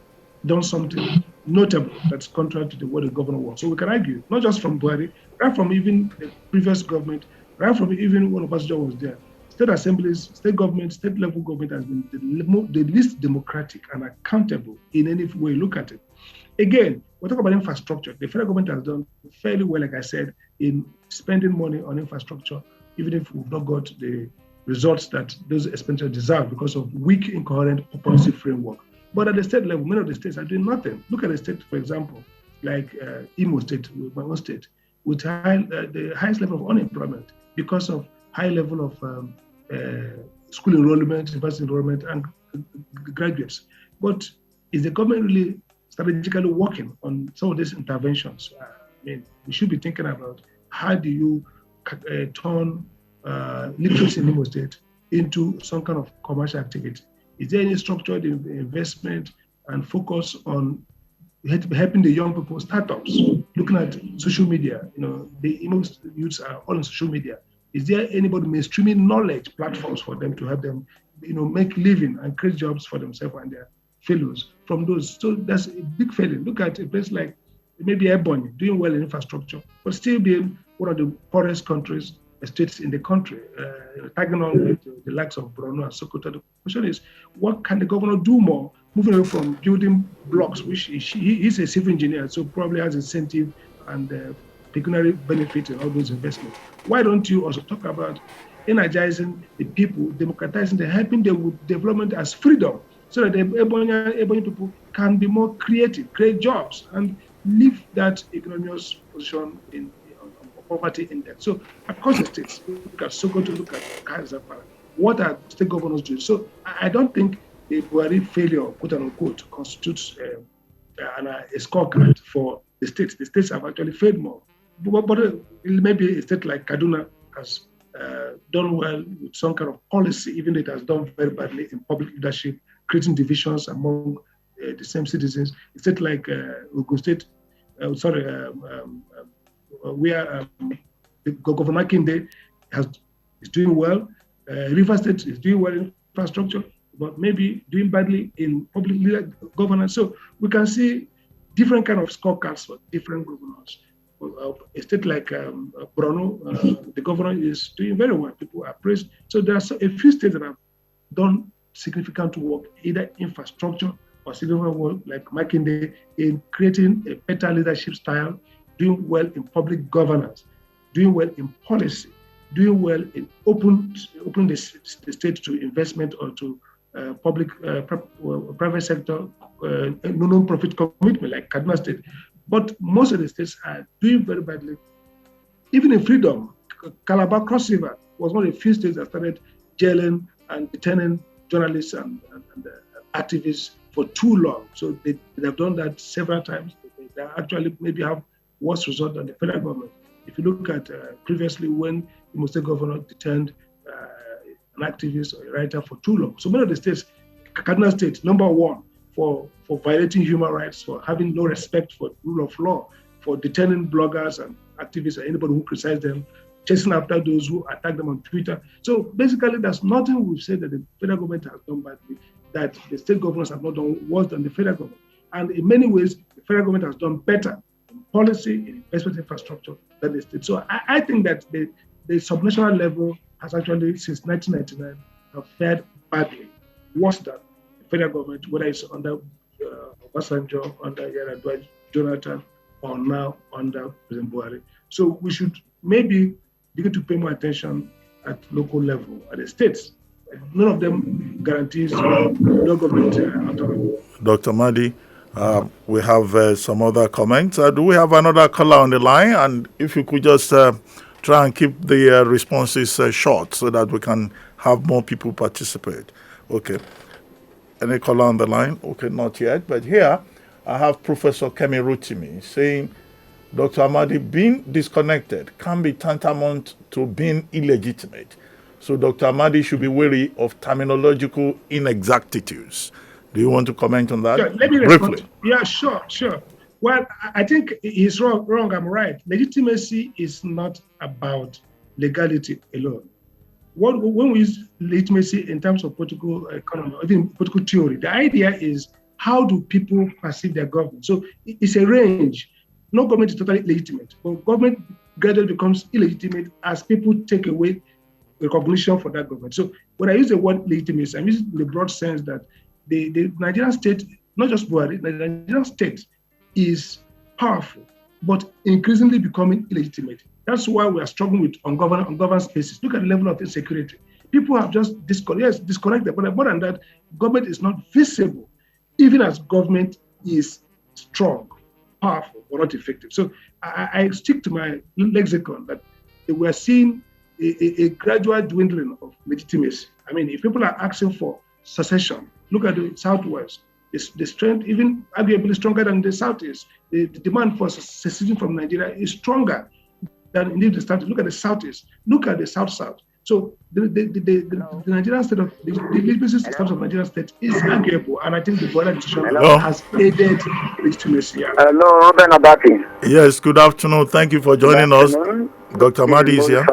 done something notable that's contrary to what the governor wants. So we can argue, not just from Buhari, right from even the previous government, right from even when Obasanjo was there. State assemblies, state government, state level government has been the least democratic and accountable in any way you look at it. Again, we're talking about infrastructure. The federal government has done fairly well, like I said, in spending money on infrastructure, even if we've not got the results that those expenditures deserve because of weak, incoherent policy framework. But at the state level, many of the states are doing nothing. Look at the state, for example, like Imo State, my own state, with the highest level of unemployment because of high level of school enrollment, university enrollment, and graduates. But is the government really strategically working on some of these interventions? I mean, we should be thinking about how do you turn literacy in Imo State into some kind of commercial activity? Is there any structured investment and focus on helping the young people, startups, looking at social media? You know, the Imo youths are all on social media. Is there anybody mainstreaming knowledge platforms for them to help them, you know, make living and create jobs for themselves and their fellows from those? So that's a big failing. Look at a place like maybe Ebonyi, doing well in infrastructure, but still being one of the poorest states in the country, tagging on with the likes of Borno and Sokoto. The question is, what can the governor do more, moving away from building blocks, which he's a civil engineer, so probably has incentive and pecuniary benefit in all those investments. Why don't you also talk about energizing the people, democratizing the helping them with development as freedom, so that the Ebonyi people can be more creative, create jobs, and leave that ignominious position in poverty index. So across the states, look at Sokoto, look at Kazapara, what are state governors doing? So I don't think the Buhari failure, quote unquote, constitutes a scorecard for the states. The states have actually failed more. But maybe a state like Kaduna has done well with some kind of policy, even though it has done very badly in public leadership, creating divisions among the same citizens. A state like Ogun State, where Governor Makinde is doing well. River State is doing well in infrastructure, but maybe doing badly in public governance. So we can see different kind of scorecards for different governors. A state like Borno, the governor is doing very well. People are praised. So there are a few states that have done significant work, either infrastructure or significant work like Makinde in creating a better leadership style, doing well in public governance, doing well in policy, doing well in opening the state to investment or to public private sector non-profit commitment like Kaduna State. But most of the states are doing very badly. Even in freedom, Calabar Cross River was one of the few states that started jailing and detaining journalists and activists for too long. So they have done that several times. They actually maybe have worse result than the federal government. If you look at previously when the Imo State governor detained an activist or a writer for too long. So many of the states, Kaduna State, number one for violating human rights, for having no respect for the rule of law, for detaining bloggers and activists and anybody who criticizes them, chasing after those who attack them on Twitter. So basically, there's nothing we've said that the federal government has done badly, that the state governors have not done worse than the federal government. And in many ways, the federal government has done better in policy, in investment infrastructure than the state. So I think that the subnational level has actually, since 1999, have fared badly, worse than the federal government, whether it's under Obasanjo, under Yar'Adua Jonathan, or now under President Buhari. So we should maybe begin to pay more attention at local level, at the states. None of them guarantees no government autonomy. Dr. Amadi, We have some other comments. Do we have another caller on the line? And if you could just try and keep the responses short so that we can have more people participate. Okay. Any caller on the line? Okay, not yet. But here I have Professor Kemi Rotimi saying Dr. Amadi being disconnected can be tantamount to being illegitimate. So Dr. Amadi should be wary of terminological inexactitudes. Do you want to comment on that? Yeah, let me briefly? Respond. Yeah, sure. Well, I think he's wrong. I'm right. Legitimacy is not about legality alone. When we use legitimacy in terms of political economy, or even political theory, the idea is how do people perceive their government? So it's a range. No government is totally legitimate, but government gradually becomes illegitimate as people take away recognition for that government. So when I use the word legitimacy, I'm using the broad sense that the Nigerian state, not just Buhari, the Nigerian state is powerful, but increasingly becoming illegitimate. That's why we are struggling with ungoverned spaces. Look at the level of insecurity. People have just disconnected, but more than that, government is not visible, even as government is strong, powerful, or not effective. So I stick to my lexicon that we are seeing a gradual dwindling of legitimacy. I mean, if people are asking for secession, look at the Southwest. The strength, even arguably stronger than the Southeast. The demand for secession from Nigeria is stronger than indeed the South. Look at the Southeast. Look at the South-South. So the Nigerian state of the legitimacy systems of Nigerian state is arguable, and I think the border decision has aided legitimacy. Hello, Reuben Abati. Yes, good afternoon. Thank you for joining us. Dr. Amadi is here.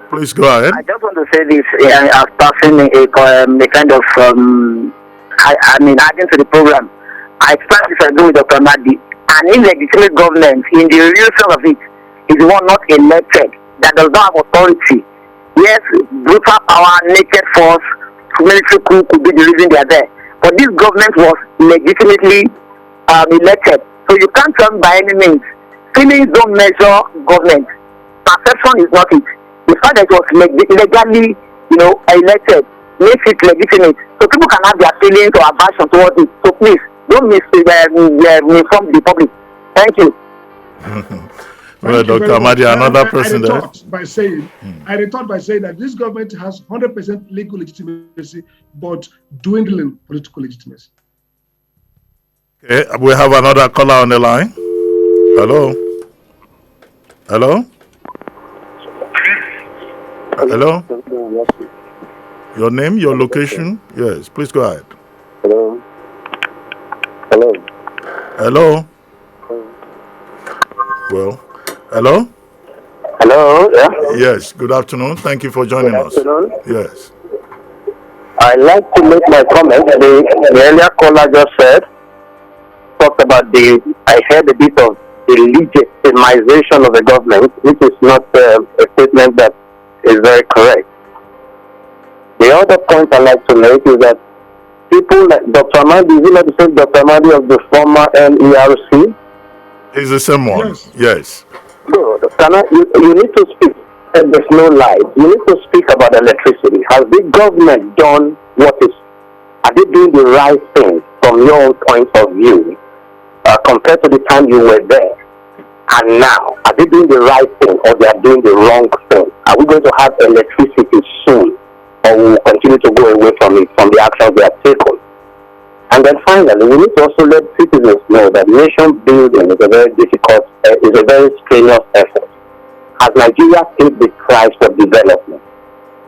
Please go ahead. I just want to say this as passing a kind of, adding to the program. I start disagree with Dr. Amadi. An illegitimate government, in the real sense of it, is one not elected, that does not have authority. Yes, brutal power, naked force, military coup could be the reason they are there. But this government was legitimately elected. So you can't tell me by any means. Feelings don't measure government. Perception is not it. The fact that it was legally, elected makes it legitimate. So people can have their feelings or aversion towards it. So please, don't misinform the public. Thank you. Well, Dr. Amadi, another person there. I retort by saying that this government has 100% legal legitimacy, but dwindling political legitimacy. Okay, we have another caller on the line. Hello? Your name, your location? Yes, please go ahead. Hello? Well, hello? Yeah? Yes, good afternoon. Thank you for joining us. Yes. I'd like to make my comment. The earlier caller just talked about I heard a bit of the legitimization of the government, which is not a statement that is very correct. The other point I'd like to make is that people like Dr. Amadi, is it not the same Dr. Amadi of the former NERC? It's the same one. Yes. Good. You need to speak. There's no light. You need to speak about electricity. Has the government done are they doing the right thing from your own point of view compared to the time you were there? And now, are they doing the right thing or they are doing the wrong thing? Are we going to have electricity soon, or will we continue to go away from it, from the actions they have taken? And then finally, we need to also let citizens know that nation building is a very difficult, is a very strenuous effort. Has Nigeria paid the price for development?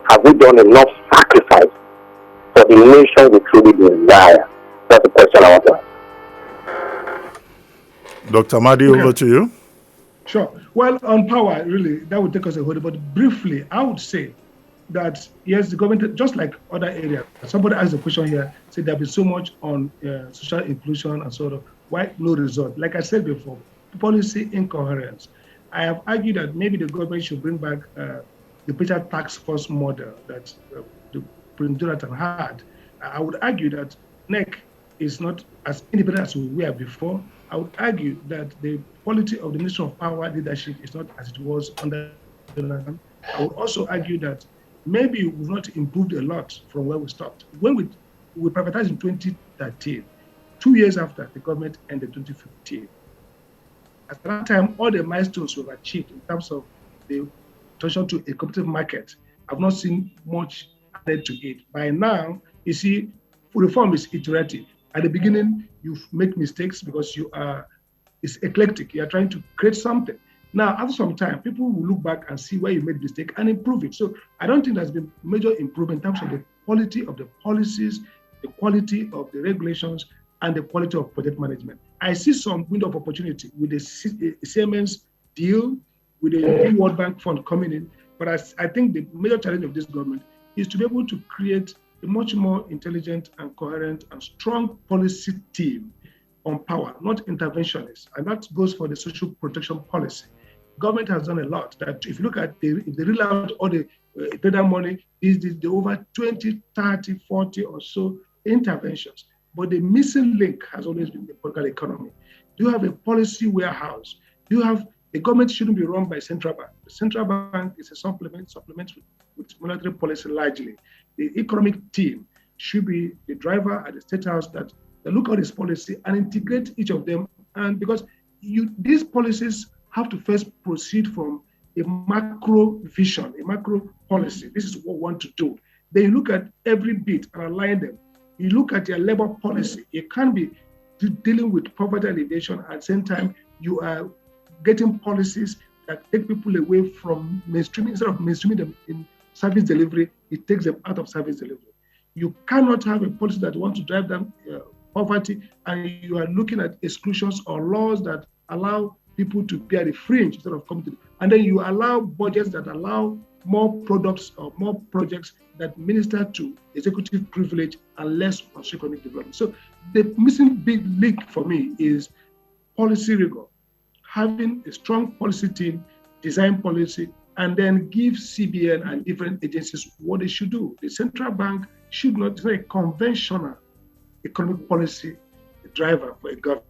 Have we done enough sacrifice for the nation we truly desire? That's the question I want to ask. Dr. Amadi, over to you. Sure. Well, on power, really, that would take us a whole. But briefly, I would say that, yes, the government, just like other areas, somebody asked a question here, said there has been so much on social inclusion and sort of, why no result? Like I said before, policy incoherence. I have argued that maybe the government should bring back the Peter tax force model that President Jonathan had. I would argue that NEC is not as independent as we were before. I would argue that the quality of the Ministry of Power leadership is not as it was under Jonathan. I would also argue that maybe we've not improved a lot from where we stopped. When we privatized in 2013, 2 years after the government ended 2015. At that time, all the milestones were achieved in terms of the transition to a competitive market. I've not seen much added to it. By now, you see, reform is iterative. At the beginning, you make mistakes because it's eclectic. You are trying to create something. Now, after some time, people will look back and see where you made mistake and improve it. So I don't think there's been major improvement in terms of the quality of the policies, the quality of the regulations, and the quality of project management. I see some window of opportunity with the Siemens deal, with the new World Bank fund coming in. But I think the major challenge of this government is to be able to create a much more intelligent and coherent and strong policy team on power, not interventionists. And that goes for the social protection policy. Government has done a lot. That if you look at if they reel out all the federal money, the over 20, 30, 40 or so interventions. But the missing link has always been the political economy. Do you have a policy warehouse? Do you have the government shouldn't be run by central bank. The central bank is a supplement with monetary policy largely. The economic team should be the driver at the State House that they look at this policy and integrate each of them. And because these policies have to first proceed from a macro vision, a macro policy. This is what we want to do. Then you look at every bit and align them. You look at your labor policy. It can't be dealing with poverty alleviation at the same time you are getting policies that take people away from mainstreaming. Instead of mainstreaming them in service delivery, it takes them out of service delivery. You cannot have a policy that wants to drive down poverty and you are looking at exclusions or laws that allow people to be at the fringe instead of coming to, and then you allow budgets that allow more products or more projects that minister to executive privilege and less on economic development. So the missing big link for me is policy rigor, having a strong policy team, design policy, and then give CBN and different agencies what they should do. The central bank should not be a conventional economic policy driver for a government.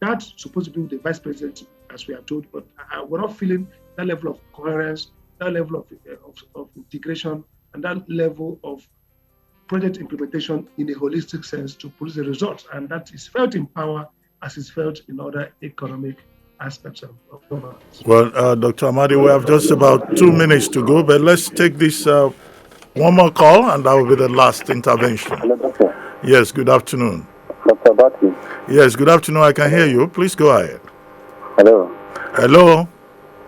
That's supposed to be the vice president, as we are told, but we're not feeling that level of coherence, that level of integration, and that level of project implementation in a holistic sense to produce the results. And that is felt in power as is felt in other economic aspects of governance. Well, Dr. Amadi, we have just about 2 minutes to go, but let's take this one more call, and that will be the last intervention. Hello, Doctor. Yes, good afternoon. Dr. Abati. Yes, good afternoon. I can hear you. Please go ahead. Hello. Hello?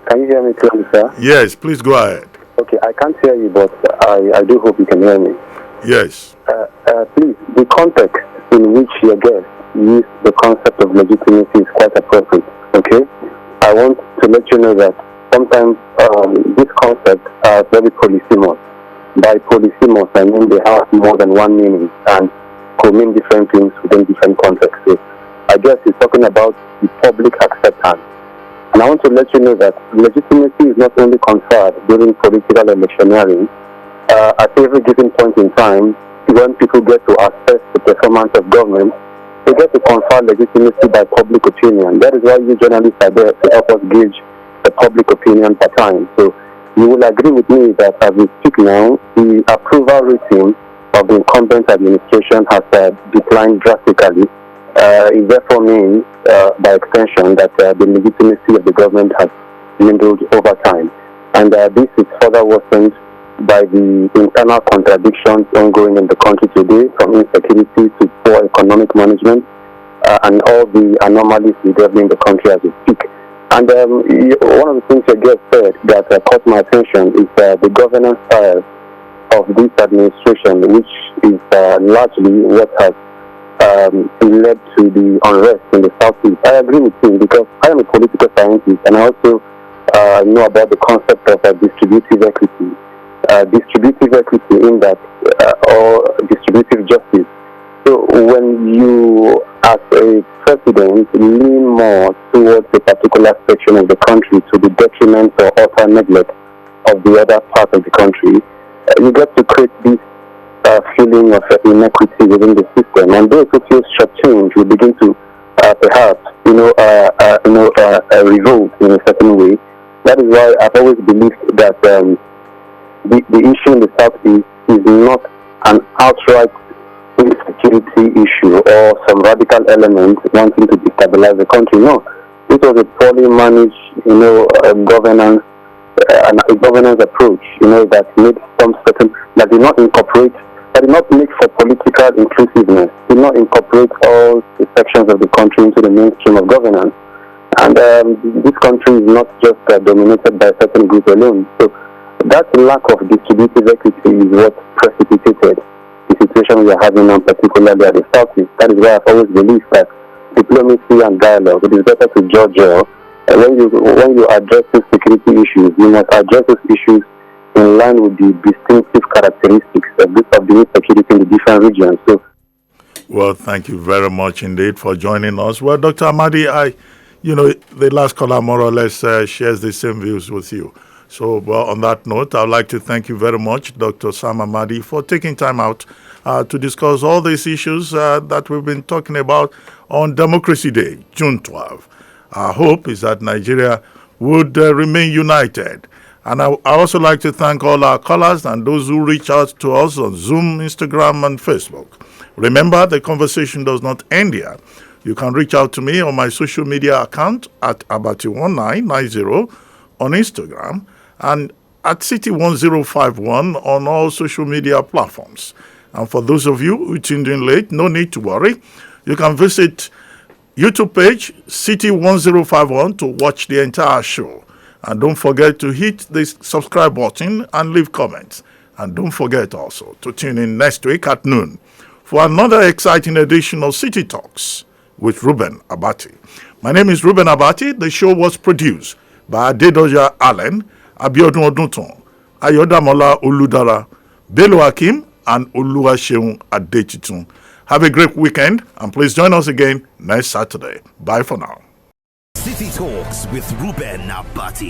Can you hear me clearly, sir? Yes, please go ahead. Okay, I can't hear you, but I do hope you can hear me. Yes. Please, the context in which your guest used the concept of legitimacy is quite appropriate, okay? I want to let you know that sometimes this concept are very polysemous. By polysemous, I mean they have more than one meaning and could mean different things within different contexts. So I guess he's talking about the public acceptance. And I want to let you know that legitimacy is not only conferred during political electioneering. At every given point in time, when people get to assess the performance of government, they get to confer legitimacy by public opinion. That is why you journalists are there to help us gauge the public opinion per time. So you will agree with me that as we speak now, the approval rating of the incumbent administration has declined drastically. It therefore means, by extension, that the legitimacy of the government has dwindled over time. And this is further worsened by the internal contradictions ongoing in the country today, from insecurity to poor economic management, and all the anomalies governing the country as we speak. And one of the things your guest said that caught my attention is the governance style of this administration, which is largely what has led to the unrest in the Southeast. I agree with him because I am a political scientist and I also know about the concept of distributive equity. Distributive equity in that, or distributive justice. So when you, as a president, lean more towards a particular section of the country to the detriment or utter neglect of the other part of the country, you get to create this feeling of inequity within the system, and those who feel shortchanged will begin to perhaps, revolt in a certain way. That is why I've always believed that the issue in the Southeast is not an outright insecurity issue or some radical elements wanting to destabilize the country. No, this was a poorly managed, governance, a governance approach, that made some certain, that did not incorporate, that did not make for political inclusiveness, did not incorporate all the sections of the country into the mainstream of governance. And this country is not just dominated by a certain group alone. So that lack of distributive equity is what precipitated the situation we are having now, particularly at the Southeast. That is why I've always believed that diplomacy and dialogue, it is better to judge when you address these security issues, you must address those issues in line with the distinctive characteristics of the security in the different regions. So, well, thank you very much indeed for joining us. Well, Dr. Amadi, the last caller more or less shares the same views with you. So, well, on that note, I'd like to thank you very much, Dr. Sam Amadi, for taking time out to discuss all these issues that we've been talking about on Democracy Day, June 12. Our hope is that Nigeria would remain united. And I also like to thank all our callers and those who reach out to us on Zoom, Instagram, and Facebook. Remember, the conversation does not end here. You can reach out to me on my social media account at Abati1990 on Instagram and at City1051 on all social media platforms. And for those of you who tuned in late, no need to worry. You can visit YouTube page City1051 to watch the entire show. And don't forget to hit the subscribe button and leave comments. And don't forget also to tune in next week at noon for another exciting edition of City Talks with Reuben Abati. My name is Reuben Abati. The show was produced by Adedoja Allen, Abiodun Odunton, Ayodamola Oludara, Bello Hakim, and Oluwaseun Adetitun. Have a great weekend, and please join us again next Saturday. Bye for now. City Talks with Reuben Abati.